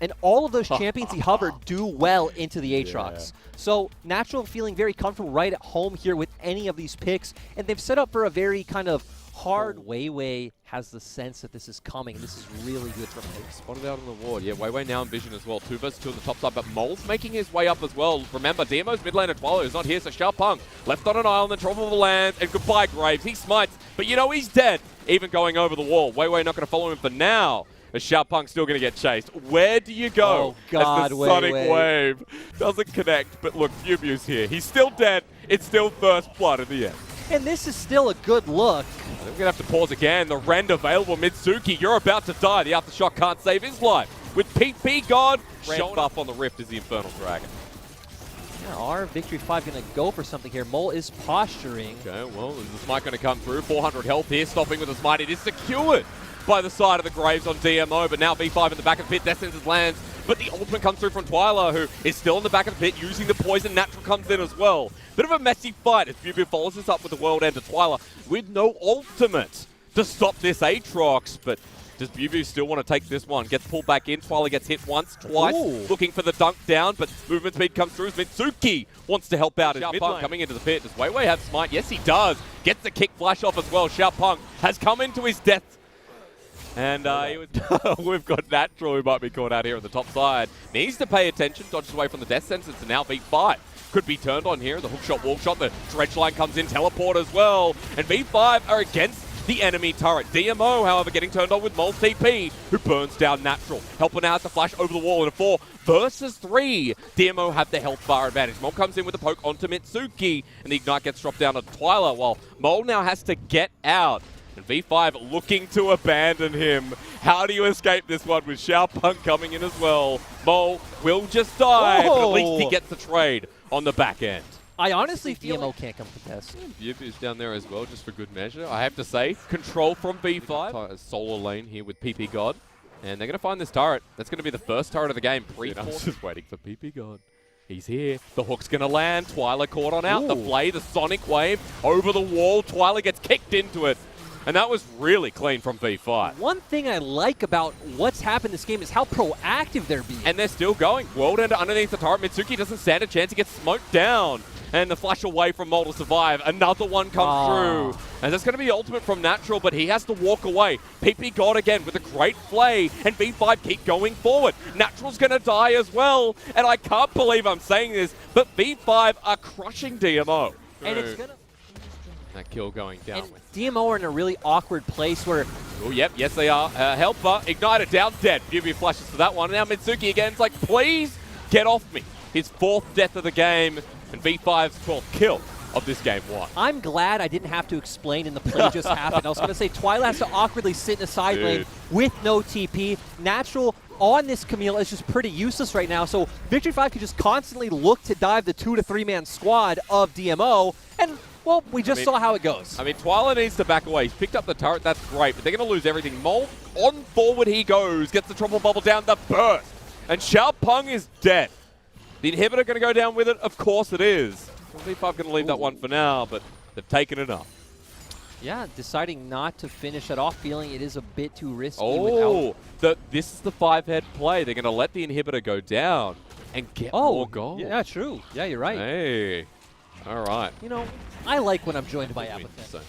And all of those champions he hovered do well into the Aatrox. So Natural feeling very comfortable right at home here with any of these picks. And they've set up for a very kind of hard. Weiwei has the sense that this is coming. This is really good for him. Spotted out on the ward. Yeah, Weiwei now in vision as well. 2 versus 2 on the top side, but Mole's making his way up as well. Remember, DMO's mid laner Twilo is not here, so Xiaopeng left on an island in trouble of the land, and goodbye Graves. He smites, but you know he's dead, even going over the wall. Weiwei not going to follow him for now. As Xiaopeng's still going to get chased. Where do you go? Oh, God, as the Sonic Wave doesn't connect, but look, Bubu's here. He's still dead. It's still first blood in the end. And this is still a good look. We're going to have to pause again. The rend available. Mitsuki, you're about to die. The aftershock can't save his life. With PP God showing buff on the Rift is the Infernal Dragon. Yeah, are Victory 5 going to go for something here? Mole is posturing. Okay, well, is the smite going to come through? 400 health here, stopping with the smite. It is secured by the side of the Graves on DMO, but now V5 in the back of the pit. Death Sentence lands, but the ultimate comes through from Twila, who is still in the back of the pit using the poison. Natural comes in as well. Bit of a messy fight as Bubu follows this up with the World Ender Twila with no ultimate to stop this Aatrox, but does Bubu still want to take this one? Gets pulled back in. Twila gets hit once, twice, looking for the dunk down, but movement speed comes through. Mitsuki wants to help out his mid lane. Coming into the pit. Does Weiwei have smite? Yes, he does. Gets the kick flash off as well. Xiaopeng has come into his death. And we've got Natural who might be caught out here on the top side. Needs to pay attention, dodges away from the death sentence, and now V5 could be turned on here. The hook shot, wall shot, the dredge line comes in, teleport as well. And V5 are against the enemy turret. DMO, however, getting turned on with Mole's TP, who burns down Natural. Helping out to flash over the wall in a 4 versus 3. DMO have the health bar advantage. Mole comes in with a poke onto Mitsuki, and the Ignite gets dropped down to Twila, while Mole now has to get out. And V5 looking to abandon him. How do you escape this one with Xiaopeng coming in as well? Mole will just die, but at least he gets the trade on the back end. I honestly feel DMO can't come contest. Bubu's down there as well, just for good measure. I have to say, control from V5. Solo lane here with PP God. And they're going to find this turret. That's going to be the first turret of the game. I was just waiting for PP God. He's here. The hook's going to land. Twila caught on out. The play, the Sonic Wave over the wall. Twila gets kicked into it. And that was really clean from V5. One thing I like about what's happened this game is how proactive they're being. And they're still going. World Ender underneath the turret. Mitsuki doesn't stand a chance. He gets smoked down. And the flash away from Mole to survive. Another one comes through. And that's going to be ultimate from Natural, but he has to walk away. PP God again with a great play. And V5 keep going forward. Natural's going to die as well. And I can't believe I'm saying this, but V5 are crushing DMO. And it's going to... That kill going down. And DMO are in a really awkward place where... Oh, yep, yes they are. Helper, Ignited down, dead. Bubu flashes for that one. Now Mitsuki again, it's like, please get off me. His 4th death of the game, and V5's 12th kill of this game 1. I'm glad I didn't have to explain and the play just happened. I was going to say, Twila has to awkwardly sit in a side lane with no TP. Natural on this Camille is just pretty useless right now, so Victory 5 can just constantly look to dive the 2 to 3 man squad of DMO, and well, we just saw how it goes. I mean, Twila needs to back away. He's picked up the turret, that's great, but they're going to lose everything. Mole, on forward he goes, gets the triple bubble down, the burst, and Xiaopeng is dead. The inhibitor going to go down with it? Of course it is. V5 going to leave that one for now, but they've taken it up. Yeah, deciding not to finish it off, feeling it is a bit too risky. This is the 5-head play. They're going to let the inhibitor go down and get more gold. Yeah, true. Yeah, you're right. Hey, all right. You know, I like when I'm joined by Apathetic. So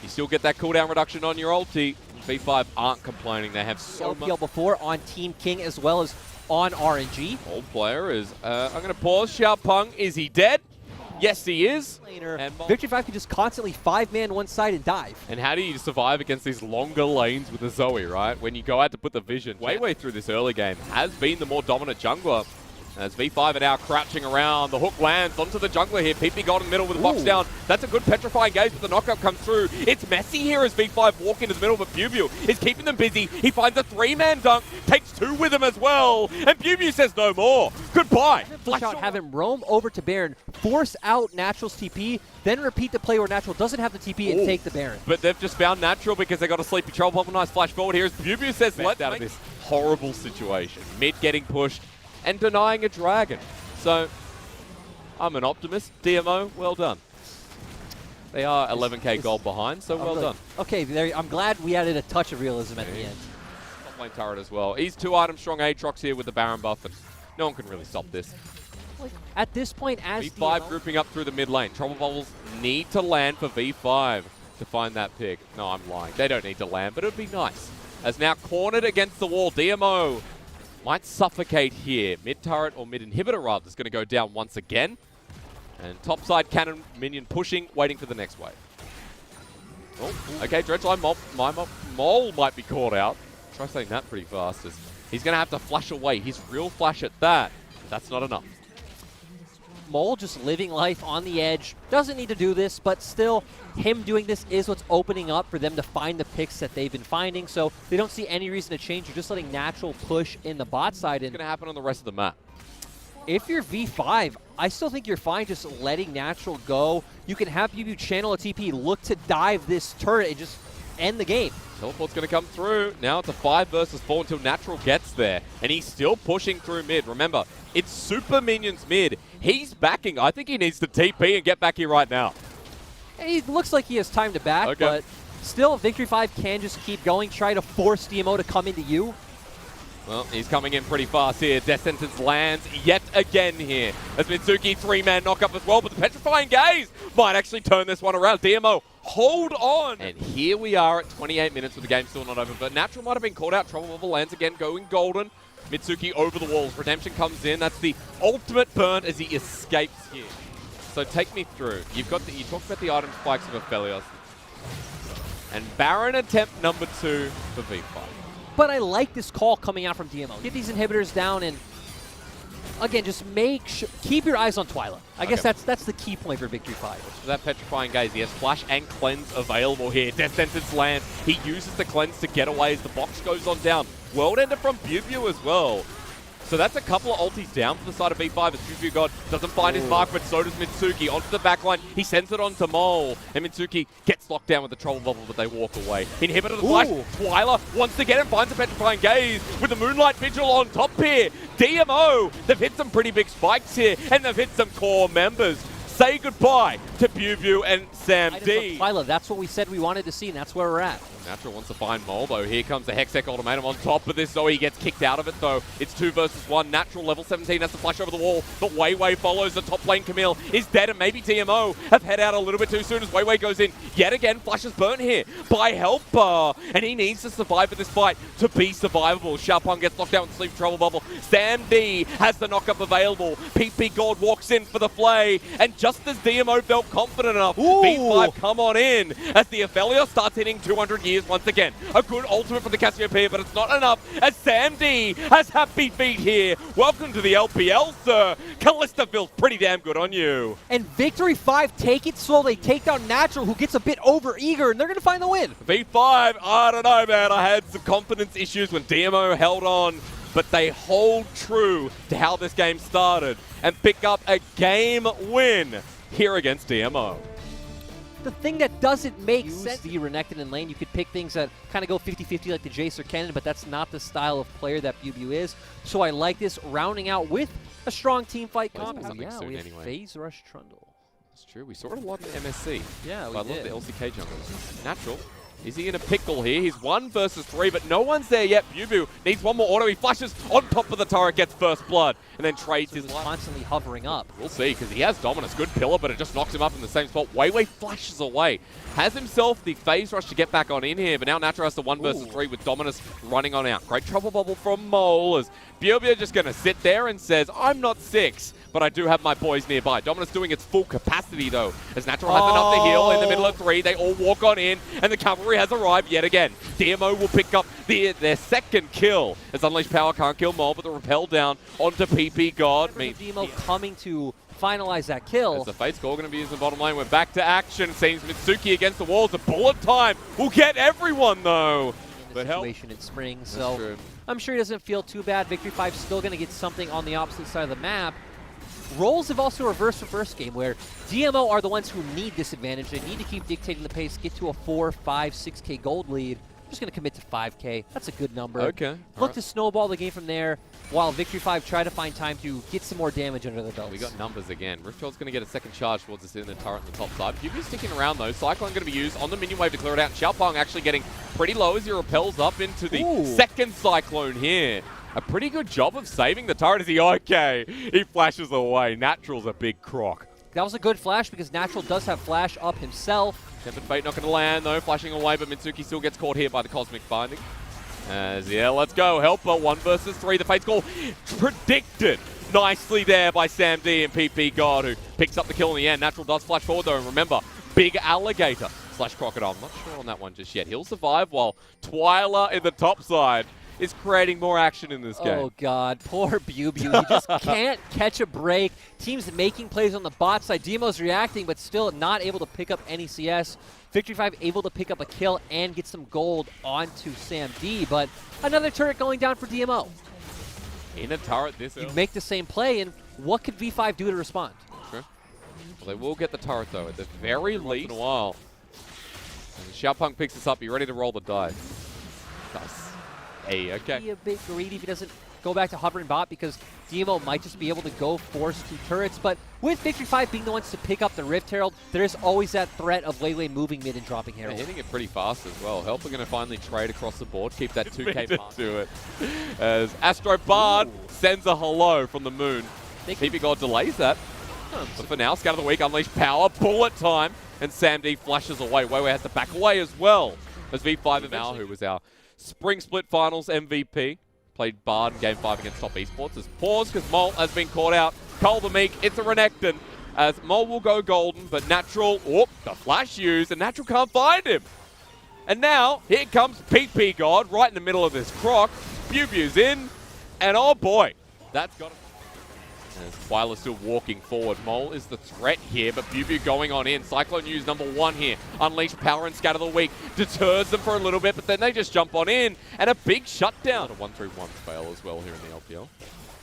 you still get that cooldown reduction on your ulti. V5 aren't complaining. They have so much. LPL before on Team King as well as on RNG. Old player is, I'm going to pause. Xiaopeng, is he dead? Yes, he is. And Victory 5 can just constantly 5-man one side and dive. And how do you survive against these longer lanes with the Zoe, right? When you go out to put the vision. Weiwei through this early game has been the more dominant jungler. As V5 are now crouching around. The hook lands onto the jungler here. PP got in the middle with the box down. That's a good petrifying gaze, but the knockup comes through. It's messy here as V5 walk into the middle, but Bubu is keeping them busy. He finds a 3-man dunk, takes 2 with him as well, and Bubu says no more. Goodbye. Flash out, have him roam over to Baron, force out Natural's TP, then repeat the play where Natural doesn't have the TP and take the Baron. But they've just found Natural because they got a sleepy troll pop. A nice flash forward here as Bubu says, let's out of this horrible situation. Mid getting pushed and denying a dragon. So, I'm an optimist. DMO, well done. They are 11k gold behind, so well done. Okay, I'm glad we added a touch of realism at the end. top lane turret as well. He's 2-item strong Aatrox here with the Baron buff, and no one can really stop this. Like, at this point, as V5 DMO grouping up through the mid lane. Trouble Bubbles need to land for V5 to find that pick. No, I'm lying. They don't need to land, but it would be nice. As now cornered against the wall, DMO might suffocate here. Mid turret or mid inhibitor rather is going to go down once again. And topside cannon minion pushing, waiting for the next wave. Oh, okay, Dredgeline Mole might be caught out. Try saying that pretty fast. As he's going to have to flash away. His real flash at that. That's not enough. Mole just living life on the edge. Doesn't need to do this, but still, him doing this is what's opening up for them to find the picks that they've been finding. So they don't see any reason to change. You're just letting Natural push in the bot side. What's going to happen on the rest of the map? If you're V5, I still think you're fine just letting Natural go. You can have you channel a TP, look to dive this turret and just end the game. Teleport's going to come through. Now it's a 5 versus 4 until Natural gets there. And he's still pushing through mid. Remember, it's super minions mid. He's backing. I think he needs to TP and get back here right now. He looks like he has time to back, but still, Victory 5 can just keep going, try to force DMO to come into you. Well, he's coming in pretty fast here. Death Sentence lands yet again here. As Mitsuki 3-man knockup as well, but the Petrifying Gaze might actually turn this one around. DMO, hold on! And here we are at 28 minutes with the game still not over, but Natural might have been called out. Trouble Bubble lands again, going golden. Mitsuki over the walls. Redemption comes in. That's the ultimate burn as he escapes here. So take me through. You talked about the item spikes of Aphelios. And Baron attempt number 2 for V5. But I like this call coming out from DMO. Get these inhibitors down and, again, just keep your eyes on Twyla. I guess that's the key point for Victory 5. For that Petrifying Gaze, he has Flash and Cleanse available here. Death Sentence lands. He uses the Cleanse to get away as the box goes on down. World Ender from BuBu as well. So that's a couple of ultis down for the side of V5 as BuBu God doesn't find his mark, but so does Mitsuki. Onto the backline, he sends it on to Mole, and Mitsuki gets locked down with the Trouble Bubble, but they walk away. Inhibitor the flash, Twyla wants to get him, finds a Petrifying Gaze with the Moonlight Vigil on top here. DMO, they've hit some pretty big spikes here, and they've hit some core members. Say goodbye to BuBu and Sam D. Twyla, that's what we said we wanted to see, and that's where we're at. Natural wants to find Mole, though. Here comes the Hextech Ultimatum on top of this. Zoe gets kicked out of it, though. It's 2 versus 1. Natural level 17 has to flash over the wall, but Weiwei follows. The top lane Camille is dead, and maybe DMO have head out a little bit too soon as Weiwei goes in. Yet again, Flash is burnt here by Helper, and he needs to survive for this fight to be survivable. Xiaopeng gets knocked out with Sleep Trouble Bubble. Sam D has the knockup available. PP God walks in for the flay, and just as DMO felt confident enough, V5 come on in as the Aphelios starts hitting 200 years once again. A good ultimate from the Cassiopeia, but it's not enough as Sam D has happy feet here. Welcome to the LPL, sir. Callista feels pretty damn good on you. And Victory 5 take it slow. They take down Natural, who gets a bit over-eager, and they're going to find the win. V5, I don't know, man. I had some confidence issues when DMO held on, but they hold true to how this game started and pick up a game win here against DMO. The thing that doesn't make sense, the Renekton in lane, you could pick things that kind of go 50-50 like the Jace or Kennen, but that's not the style of player that BuBu is. So I like this rounding out with a strong team fight combo. Yeah, we have Phase Rush Trundle. That's true. We saw it a lot in MSC. Yeah, we did. I love the LCK junglers. Natural. Is he in a pickle here? He's 1 versus 3, but no one's there yet. BuBu needs one more auto. He flashes on top of the turret, gets first blood, and then trades his life. Constantly hovering up. We'll see, because he has Dominus. Good pillar, but it just knocks him up in the same spot. Weiwei flashes away. Has himself the phase rush to get back on in here, but now Natural has the 1 versus 3 with Dominus running on out. Great Trouble Bubble from Mole as BuBu just going to sit there and says, I'm not 6, but I do have my boys nearby. Dominus doing its full capacity, though, as Natural has enough to heal in the middle of 3. They all walk on in, and the cavalry has arrived yet again. DMO will pick up their second kill as Unleashed Power can't kill Mole, but the repel down onto PP God. DMO coming to finalize that kill. As the Fate score going to be used in the bottom lane. We're back to action. Seems Mitsuki against the walls. The bullet time will get everyone, though. The situation in spring, so I'm sure he doesn't feel too bad. Victory 5 still going to get something on the opposite side of the map. Roles have also reversed the first game, where DMO are the ones who need this advantage. They need to keep dictating the pace, get to a 4, 5, 6K gold lead. just going to commit to 5K. That's a good number. Okay. Look to snowball the game from there, while Victory 5 try to find time to get some more damage under their belts. We got numbers again. Riftwell's going to get a second charge towards us in the turret on the top side. Yubi's sticking around though. Cyclone going to be used on the minion wave to clear it out. Xiaopeng actually getting pretty low as he repels up into the second Cyclone here. A pretty good job of saving the turret as he flashes away. Natural's a big croc. That was a good flash because Natural does have flash up himself. Tempered Fate not going to land though, flashing away, but Mitsuki still gets caught here by the Cosmic Binding. Yeah, let's go. Helper, 1 versus 3. The Fate's call predicted nicely there by Sam D and PP God, who picks up the kill in the end. Natural does flash forward though, and remember, big alligator / crocodile. I'm not sure on that one just yet. He'll survive while Twyla in the top side is creating more action in this game. Oh god, poor BuBu. He just can't catch a break. Team's making plays on the bot side. DMO's reacting, but still not able to pick up any CS. Victory 5 able to pick up a kill and get some gold onto Sam D, but another turret going down for DMO. In a turret this You make the same play, and what could V5 do to respond? Sure. Well, they will get the turret though, at the very least. In a while. And Xiaopeng picks this up. You ready to roll the dice? Nice. Hey, okay. Be a bit greedy if he doesn't go back to hovering bot, because DMO might just be able to go force 2 turrets. But with Victory 5 being the ones to pick up the Rift Herald, there is always that threat of Lele moving mid and dropping Herald. They're hitting it pretty fast as well. Helper going to finally trade across the board, keep that 2K mark to it. As Astro Bard sends a hello from the moon. PP God delays that. But for now, Scout of the Week, Unleash Power, bullet time, and Sam D flashes away. Weiwei has to back away as well. As V5 now, who was our Spring Split Finals MVP, played Bard in Game 5 against Top Esports, is paused because Mole has been caught out. Cole the Meek, it's a Renekton, as Mole will go golden, but Natural, the flash used, and Natural can't find him. And now, here comes PP God, right in the middle of this croc. BuBu's in, and oh boy, that's got to... As Twyla still walking forward. Mole is the threat here, but BuBu going on in. Cyclone use #1 here. Unleash Power and Scatter the Weak. Deters them for a little bit, but then they just jump on in. And a big shutdown. A 1-3-1 fail as well here in the LPL.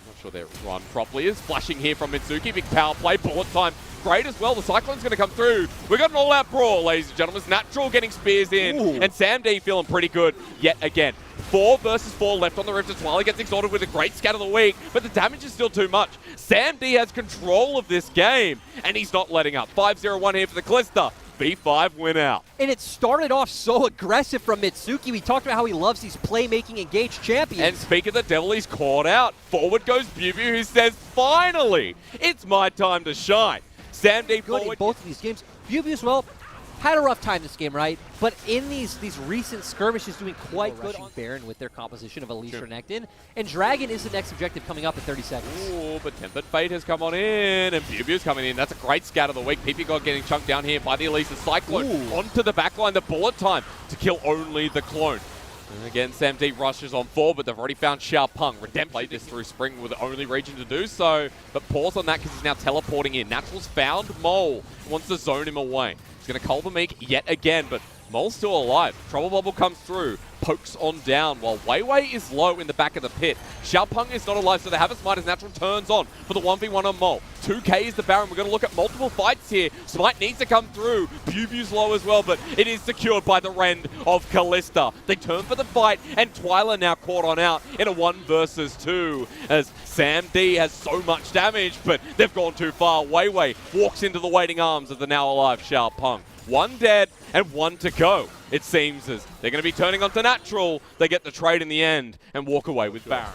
Not sure they're run properly. Is flashing here from Mitsuki. Big power play. Bullet time. Great as well. The Cyclone's going to come through. We've got an all-out brawl, ladies and gentlemen. Natural getting spears in. Ooh. And Sam D feeling pretty good yet again. 4 versus 4 left on the Rift as well. He gets exalted with a great Scatter the Weak, but the damage is still too much. Sam D has control of this game, and he's not letting up. 5-0-1 here for the Calista. V5 win out. And it started off so aggressive from Mitsuki. We talked about how he loves these playmaking engaged champions. And speak of the devil, he's caught out. Forward goes BuBu, who says, finally, it's my time to shine. Sam D good forward. in both of these games. BuBu as well had a rough time this game, right? But in these recent skirmishes, doing quite good on Baron with their composition of Elise Renekton. And Dragon is the next objective coming up in 30 seconds. Ooh, but Tempered Fate has come on in, and BuBu's coming in. That's a great Scout of the Week. PP God getting chunked down here by the Elise Cyclone. Onto the backline, the bullet time to kill only the clone. And again, Sam D rushes on 4, but they've already found Xiaopeng. Redemption played this through Spring with the only region to do so. But pause on that because he's now teleporting in. Natural's found Mole. Wants to zone him away. He's going to Cull the Meek yet again, but Mole's still alive. Trouble Bubble comes through, pokes on down, while Weiwei is low in the back of the pit. Xiaopeng is not alive, so they have a Smite as Natural turns on for the 1v1 on Mole. 2K is the Baron. We're going to look at multiple fights here. Smite needs to come through. BuBu's low as well, but it is secured by the Rend of Kalista. They turn for the fight, and Twyla now caught on out in a 1 versus 2, as Sam D has so much damage, but they've gone too far. Weiwei walks into the waiting arms of the now alive Xiaopeng. 1 dead and 1 to go. It seems as they're going to be turning onto Natural. They get the trade in the end and walk away with Baron.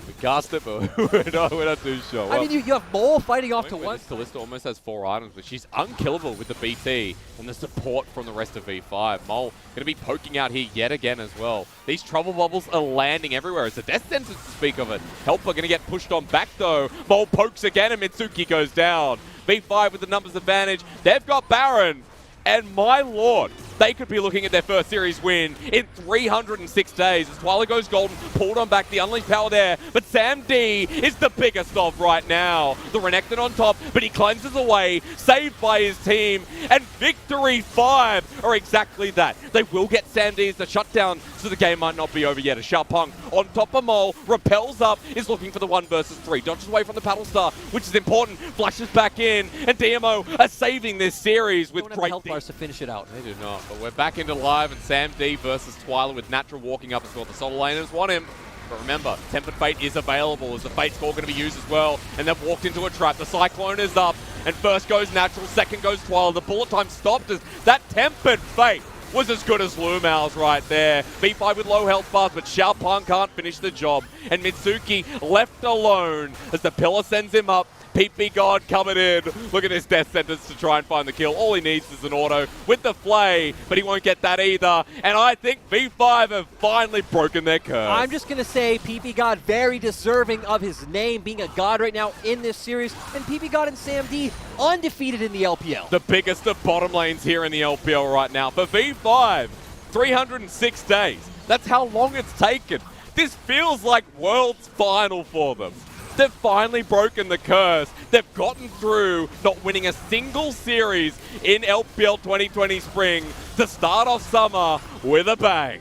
We cast it, but we're not too sure. I mean, you have Mole fighting off to 1. Kalista almost has 4 items, but she's unkillable with the BT and the support from the rest of V5. Mole going to be poking out here yet again as well. These Trouble Bubbles are landing everywhere. It's a Death Sentence to speak of it. Helper going to get pushed on back though. Mole pokes again and Mitsuki goes down. V5 with the numbers advantage. They've got Baron. And my lord, they could be looking at their first series win in 306 days. As Twyla goes golden, pulled on back, the Unleashed Power there. But Sam D is the biggest of right now. The Renekton on top, but he cleanses away, saved by his team. And Victory 5 are exactly that. They will get Sam D as the shutdown so the game might not be over yet. As Xiaopeng on top of Mole, repels up, is looking for the 1 versus 3. Dodges away from the paddle star, which is important. Flashes back in, and DMO are saving this series with great health bars to finish it out. They do not, but we're back into live, and Sam D versus Twyla with Natural walking up as well. The solo laners want him. But remember, Tempered Fate is available as the Fate score going to be used as well. And they've walked into a trap. The Cyclone is up. And first goes Natural, second goes Twyla. The bullet time stopped as that Tempered Fate was as good as Lumau's right there. B5 with low health bars, but Xiaopeng can't finish the job. And Mitsuki left alone as the pillar sends him up. PP God coming in. Look at this death sentence to try and find the kill. All he needs is an auto with the flay, but he won't get that either. And I think V5 have finally broken their curse. I'm just going to say PP God very deserving of his name, being a god right now in this series. And PP God and Sam D undefeated in the LPL. The biggest of bottom lanes here in the LPL right now. For V5, 306 days. That's how long it's taken. This feels like World's Final for them. They've finally broken the curse. They've gotten through not winning a single series in LPL 2020 Spring to start off summer with a bang.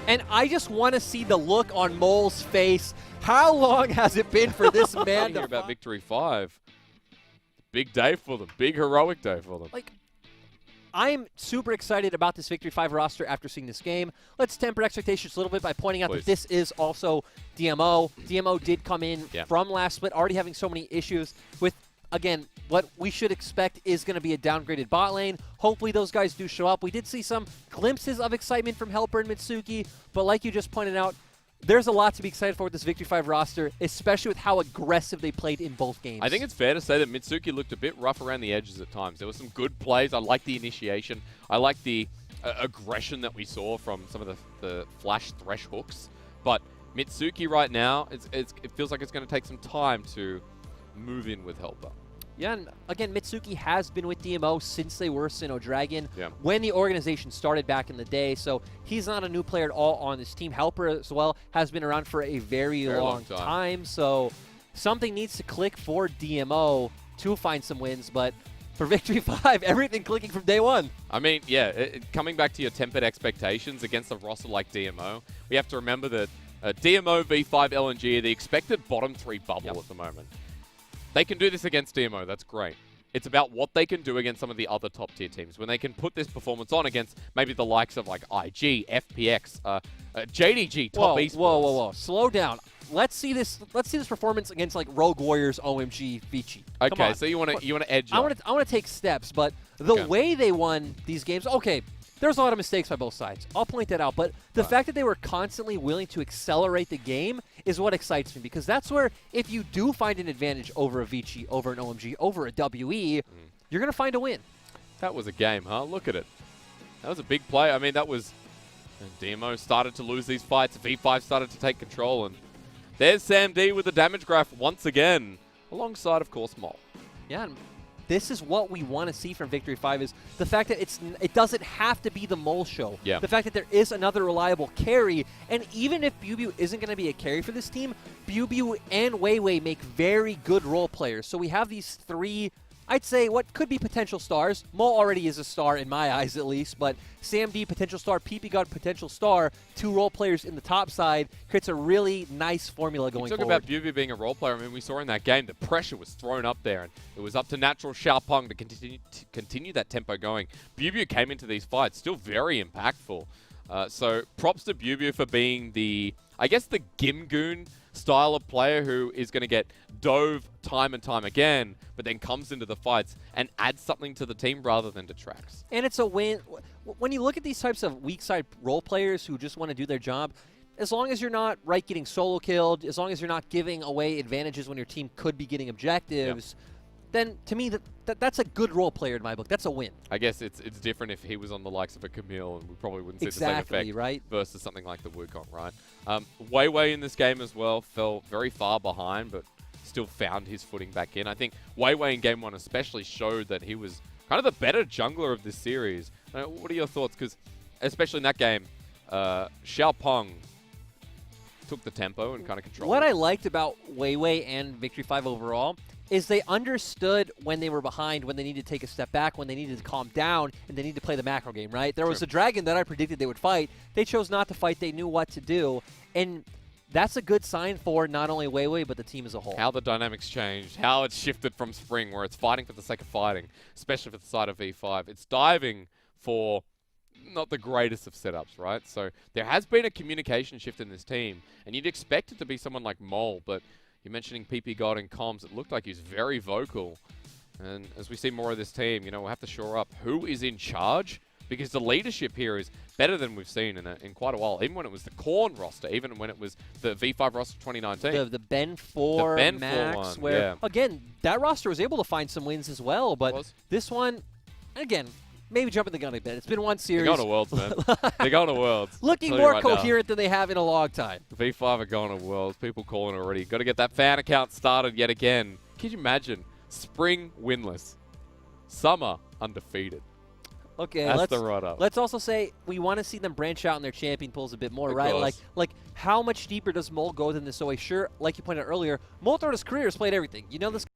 And I just want to see the look on Mole's face. How long has it been for this man to hear about Victory 5? Big day for them. Big heroic day for them. Like, I'm super excited about this Victory 5 roster after seeing this game. Let's temper expectations a little bit by pointing out that this is also DMO. DMO did come in from last split, already having so many issues with, again, what we should expect is going to be a downgraded bot lane. Hopefully those guys do show up. We did see some glimpses of excitement from Helper and Mitsuki, but like you just pointed out, there's a lot to be excited for with this Victory 5 roster, especially with how aggressive they played in both games. I think it's fair to say that Mitsuki looked a bit rough around the edges at times. There were some good plays. I like the initiation. I like the aggression that we saw from some of the flash thresh hooks. But Mitsuki right now, it feels like it's going to take some time to move in with Helper. Yeah, and again, Mitsuki has been with DMO since they were Sinnoh Dragon when the organization started back in the day, so he's not a new player at all on this team. Helper as well has been around for a very long time, so something needs to click for DMO to find some wins, but for Victory 5, everything clicking from day one. I mean, yeah, coming back to your tempered expectations against a roster like DMO, we have to remember that DMO, V5, LNG are the expected bottom 3 bubble at the moment. They can do this against DMO, that's great. It's about what they can do against some of the other top-tier teams. When they can put this performance on against maybe the likes of like IG, FPX, JDG, Top Esports. Whoa. Slow down. Let's see this performance against like Rogue Warriors, OMG, Vici. Okay, so you want to edge I want to take steps, but the way they won these games, okay, there's a lot of mistakes by both sides. I'll point that out, but the fact that they were constantly willing to accelerate the game is what excites me, because that's where if you do find an advantage over a Vici, over an OMG, over a WE, you're going to find a win. That was a game, huh? Look at it. That was a big play. I mean, that was... DMO started to lose these fights. V5 started to take control, and there's Sam D with the damage graph once again, alongside, of course, Mole. Yeah, and this is what we want to see from Victory 5 is the fact that it doesn't have to be the Mole show. Yeah. The fact that there is another reliable carry, and even if BuBu isn't going to be a carry for this team, BuBu and Weiwei make very good role players. So we have these 3, I'd say, what could be potential stars. Mole already is a star in my eyes, at least, but Sam D, potential star, PP God, potential star, 2 role players in the top side, creates a really nice formula going forward. You talk about BuBu being a role player. I mean, we saw in that game the pressure was thrown up there, and it was up to Natural Xiaopeng to continue that tempo going. BuBu came into these fights still very impactful. So props to BuBu for being the, I guess, the Gimgoon style of player who is going to get dove time and time again, but then comes into the fights and adds something to the team rather than detracts. And it's a win. When you look at these types of weak side role players who just want to do their job, as long as you're not getting solo killed, as long as you're not giving away advantages when your team could be getting objectives, then to me that's a good role player in my book. That's a win. I guess it's different if he was on the likes of a Camille, and we probably wouldn't see the same effect versus something like the Wukong, right? Weiwei in this game as well fell very far behind, but still found his footing back in. I think Weiwei in Game 1 especially showed that he was kind of the better jungler of this series. What are your thoughts? Because especially in that game, Xiaopeng took the tempo and kind of controlled What it. I liked about Weiwei and Victory 5 overall is they understood when they were behind, when they needed to take a step back, when they needed to calm down, and they needed to play the macro game, right? There was a dragon that I predicted they would fight. They chose not to fight. They knew what to do. And that's a good sign for not only Weiwei, but the team as a whole. How the dynamics changed, how it's shifted from Spring, where it's fighting for the sake of fighting, especially for the side of V5. It's diving for not the greatest of setups, right? So there has been a communication shift in this team, and you'd expect it to be someone like Mole, but you're mentioning PP God and comms. It looked like he's very vocal. And as we see more of this team, you know, we'll have to shore up who is in charge, because the leadership here is better than we've seen in quite a while. Even when it was the Korn roster, even when it was the V5 roster 2019. The Ben 4, Ben Max, 4 one, where, yeah. again, that roster was able to find some wins as well, but this one, again, maybe jumping the gun a bit. It's been one series. They're going to Worlds, man. They're going to Worlds. Looking more coherent than they have in a long time. V5 are going to Worlds. People calling already. Got to get that fan account started yet again. Can you imagine? Spring winless. Summer undefeated. Okay, That's the right up. Let's also say we want to see them branch out in their champion pools a bit more, right? Like how much deeper does Mole go than this OA? Sure, like you pointed out earlier, Mole throughout his career has played everything. You know this